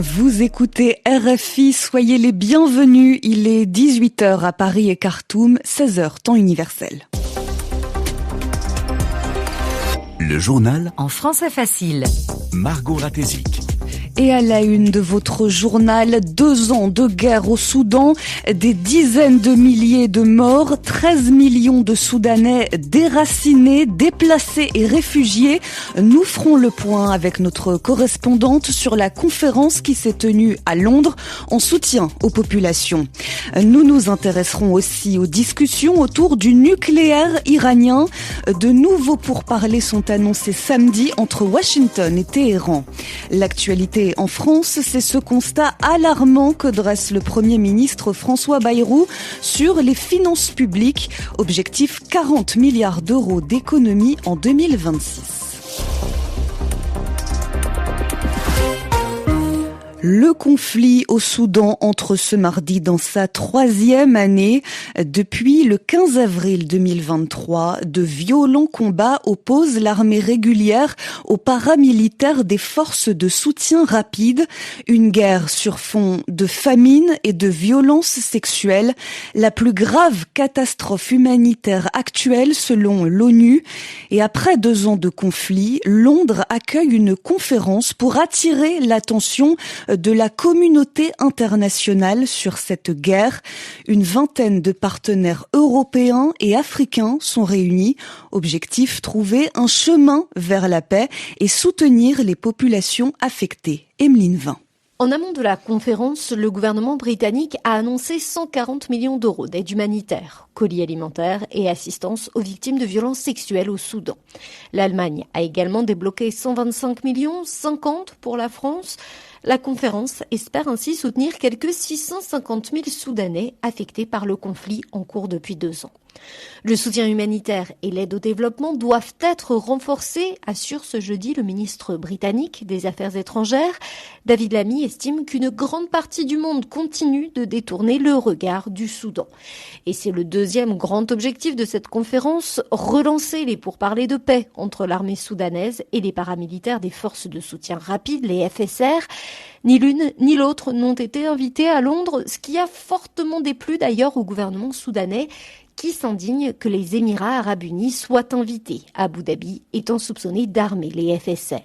Vous écoutez RFI, soyez les bienvenus. Il est 18h à Paris et Khartoum, 16h temps universel. Le journal en français facile. Margot Ratézic. Et à la une de votre journal, 2 ans de guerre au Soudan, des dizaines de milliers de morts, 13 millions de Soudanais déracinés, déplacés et réfugiés. Nous ferons le point avec notre correspondante sur la conférence qui s'est tenue à Londres en soutien aux populations. Nous nous intéresserons aussi aux discussions autour du nucléaire iranien. De nouveaux pourparlers sont annoncés samedi entre Washington et Téhéran. L'actualité en France, c'est ce constat alarmant que dresse le Premier ministre François Bayrou sur les finances publiques. Objectif 40 milliards d'euros d'économie en 2026. Le conflit au Soudan entre ce mardi dans sa 3e année. Depuis le 15 avril 2023, de violents combats opposent l'armée régulière aux paramilitaires des forces de soutien rapide. Une guerre sur fond de famine et de violences sexuelles. La plus grave catastrophe humanitaire actuelle selon l'ONU. Et après 2 ans de conflit, Londres accueille une conférence pour attirer l'attention de la communauté internationale sur cette guerre. Une vingtaine de partenaires européens et africains sont réunis. Objectif, trouver un chemin vers la paix et soutenir les populations affectées. Emeline Vin. En amont de la conférence, le gouvernement britannique a annoncé 140 millions d'euros d'aide humanitaire, colis alimentaires et assistance aux victimes de violences sexuelles au Soudan. L'Allemagne a également débloqué 125 millions, 50 pour la France. La conférence espère ainsi soutenir quelques 650 000 Soudanais affectés par le conflit en cours depuis 2 ans. Le soutien humanitaire et l'aide au développement doivent être renforcés, assure ce jeudi le ministre britannique des Affaires étrangères. David Lammy estime qu'une grande partie du monde continue de détourner le regard du Soudan. Et c'est le 2e grand objectif de cette conférence, relancer les pourparlers de paix entre l'armée soudanaise et les paramilitaires des forces de soutien rapide, les FSR. Ni l'une ni l'autre n'ont été invités à Londres, ce qui a fortement déplu d'ailleurs au gouvernement soudanais, qui s'indigne que les Émirats arabes unis soient invités, Abu Dhabi étant soupçonné d'armer les FSR.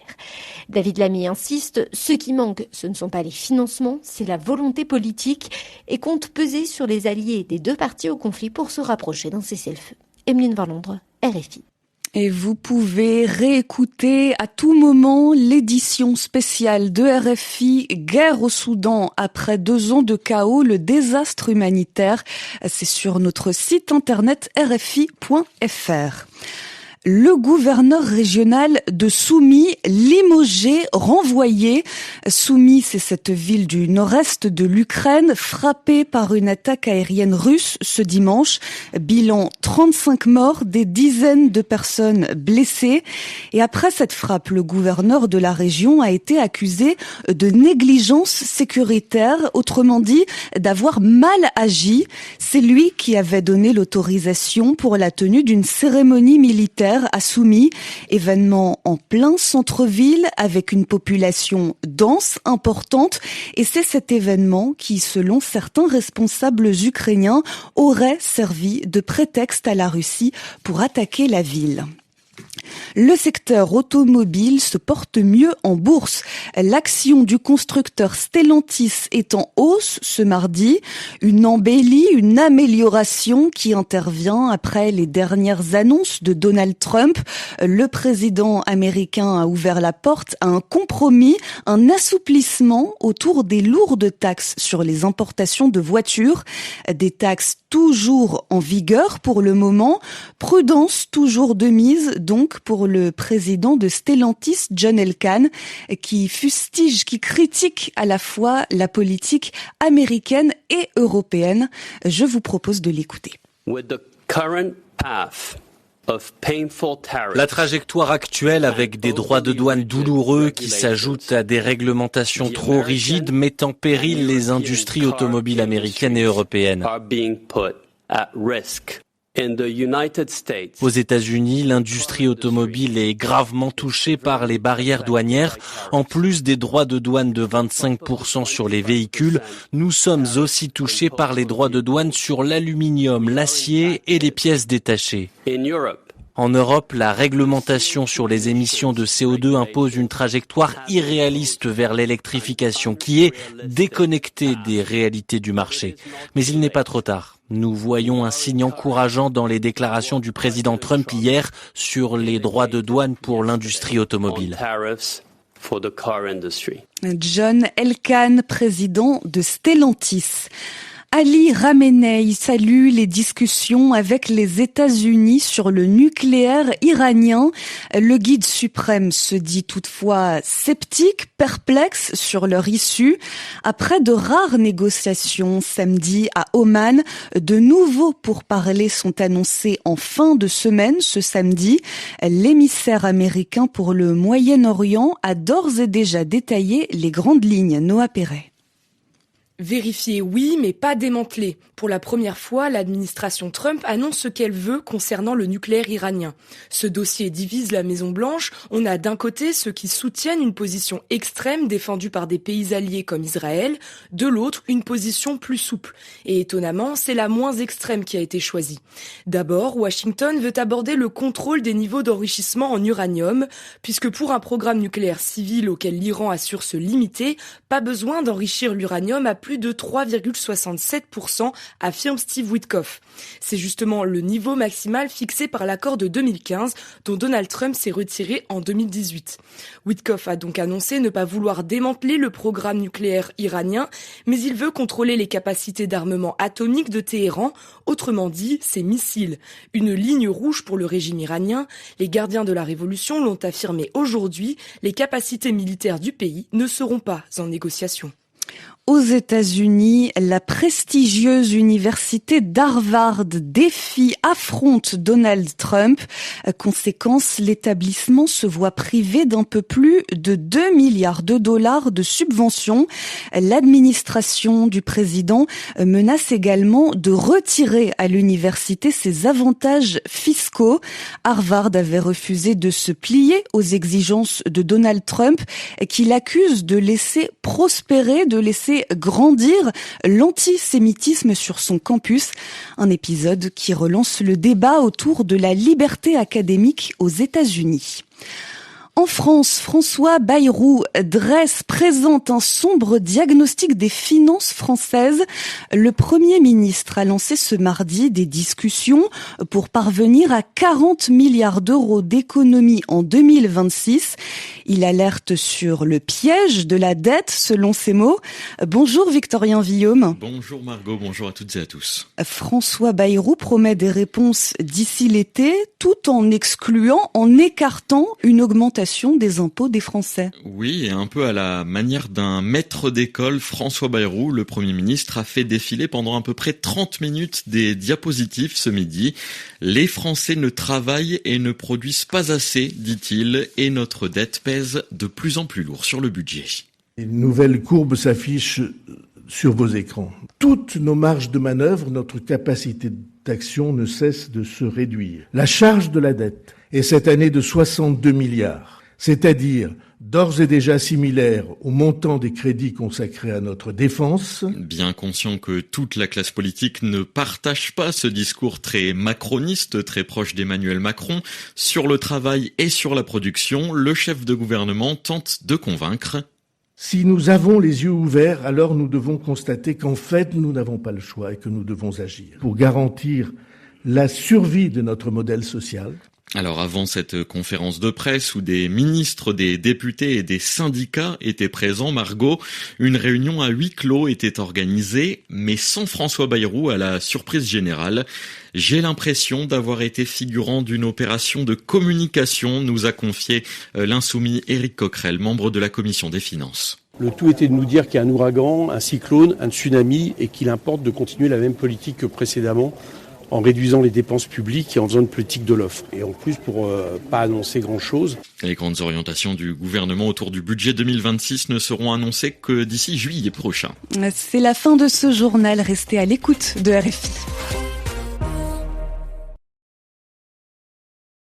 David Lammy insiste, ce qui manque, ce ne sont pas les financements, c'est la volonté politique et compte peser sur les alliés des 2 parties au conflit pour se rapprocher d'un cessez-le-feu. Emeline Van Londres, RFI. Et vous pouvez réécouter à tout moment l'édition spéciale de RFI Guerre au Soudan après 2 ans de chaos, le désastre humanitaire. C'est sur notre site internet rfi.fr. Le gouverneur régional de Soumy, limogé, renvoyé. Soumy, c'est cette ville du nord-est de l'Ukraine, frappée par une attaque aérienne russe ce dimanche. Bilan 35 morts, des dizaines de personnes blessées. Et après cette frappe, le gouverneur de la région a été accusé de négligence sécuritaire, autrement dit, d'avoir mal agi. C'est lui qui avait donné l'autorisation pour la tenue d'une cérémonie militaire à Soumy, événement en plein centre-ville avec une population dense, importante, et c'est cet événement qui, selon certains responsables ukrainiens, aurait servi de prétexte à la Russie pour attaquer la ville. Le secteur automobile se porte mieux en bourse. L'action du constructeur Stellantis est en hausse ce mardi. Une embellie, une amélioration qui intervient après les dernières annonces de Donald Trump. Le président américain a ouvert la porte à un compromis, un assouplissement autour des lourdes taxes sur les importations de voitures. Des taxes toujours en vigueur pour le moment. Prudence toujours de mise donc pour le président de Stellantis, John Elkann, qui fustige, qui critique à la fois la politique américaine et européenne. Je vous propose de l'écouter. La trajectoire actuelle avec des droits de douane douloureux qui s'ajoutent à des réglementations trop rigides met en péril les industries automobiles américaines et européennes. Aux États-Unis, l'industrie automobile est gravement touchée par les barrières douanières. En plus des droits de douane de 25% sur les véhicules, nous sommes aussi touchés par les droits de douane sur l'aluminium, l'acier et les pièces détachées. En Europe, la réglementation sur les émissions de CO2 impose une trajectoire irréaliste vers l'électrification qui est déconnectée des réalités du marché. Mais il n'est pas trop tard. Nous voyons un signe encourageant dans les déclarations du président Trump hier sur les droits de douane pour l'industrie automobile. John Elkann, président de Stellantis. Ali Khamenei salue les discussions avec les États-Unis sur le nucléaire iranien. Le guide suprême se dit toutefois sceptique, perplexe sur leur issue. Après de rares négociations samedi à Oman, de nouveaux pourparlers sont annoncés en fin de semaine ce samedi. L'émissaire américain pour le Moyen-Orient a d'ores et déjà détaillé les grandes lignes. Noah Perret. Vérifier, oui, mais pas démanteler. Pour la première fois, l'administration Trump annonce ce qu'elle veut concernant le nucléaire iranien. Ce dossier divise la Maison-Blanche. On a d'un côté ceux qui soutiennent une position extrême défendue par des pays alliés comme Israël, de l'autre une position plus souple. Et étonnamment, c'est la moins extrême qui a été choisie. D'abord, Washington veut aborder le contrôle des niveaux d'enrichissement en uranium, puisque pour un programme nucléaire civil auquel l'Iran assure se limiter, pas besoin d'enrichir l'uranium à plus de 3,67%, affirme Steve Witkoff. C'est justement le niveau maximal fixé par l'accord de 2015 dont Donald Trump s'est retiré en 2018. Witkoff a donc annoncé ne pas vouloir démanteler le programme nucléaire iranien, mais il veut contrôler les capacités d'armement atomique de Téhéran, autrement dit ses missiles. Une ligne rouge pour le régime iranien. Les gardiens de la révolution l'ont affirmé aujourd'hui, les capacités militaires du pays ne seront pas en négociation. Aux États-Unis, la prestigieuse université d'Harvard affronte Donald Trump. Conséquence, l'établissement se voit privé d'un peu plus de 2 milliards de dollars de subventions. L'administration du président menace également de retirer à l'université ses avantages fiscaux. Harvard avait refusé de se plier aux exigences de Donald Trump, qu'il accuse de laisser prospérer, de laisser grandir l'antisémitisme sur son campus. Un épisode qui relance le débat autour de la liberté académique aux États-Unis. En France, François Bayrou présente un sombre diagnostic des finances françaises. Le Premier ministre a lancé ce mardi des discussions pour parvenir à 40 milliards d'euros d'économies en 2026. Il alerte sur le piège de la dette, selon ses mots. Bonjour Victorien Villaume. Bonjour Margot, bonjour à toutes et à tous. François Bayrou promet des réponses d'ici l'été, tout en écartant une augmentation des impôts des Français. Oui, et un peu à la manière d'un maître d'école, François Bayrou, le Premier ministre, a fait défiler pendant à peu près 30 minutes des diapositives ce midi. Les Français ne travaillent et ne produisent pas assez, dit-il, et notre dette pèse de plus en plus lourd sur le budget. Une nouvelle courbe s'affiche sur vos écrans. Toutes nos marges de manœuvre, notre capacité d'action ne cesse de se réduire. La charge de la dette est cette année de 62 milliards, c'est-à-dire d'ores et déjà similaire au montant des crédits consacrés à notre défense. Bien conscient que toute la classe politique ne partage pas ce discours très macroniste, très proche d'Emmanuel Macron, sur le travail et sur la production, le chef de gouvernement tente de convaincre. Si nous avons les yeux ouverts, alors nous devons constater qu'en fait, nous n'avons pas le choix et que nous devons agir pour garantir la survie de notre modèle social. Alors avant cette conférence de presse où des ministres, des députés et des syndicats étaient présents, Margot, une réunion à huis clos était organisée, mais sans François Bayrou à la surprise générale. J'ai l'impression d'avoir été figurant d'une opération de communication, nous a confié l'insoumis Éric Coquerel, membre de la commission des finances. Le tout était de nous dire qu'il y a un ouragan, un cyclone, un tsunami et qu'il importe de continuer la même politique que précédemment en réduisant les dépenses publiques et en faisant une politique de l'offre. Et en plus, pour pas annoncer grand-chose. Les grandes orientations du gouvernement autour du budget 2026 ne seront annoncées que d'ici juillet prochain. C'est la fin de ce journal. Restez à l'écoute de RFI.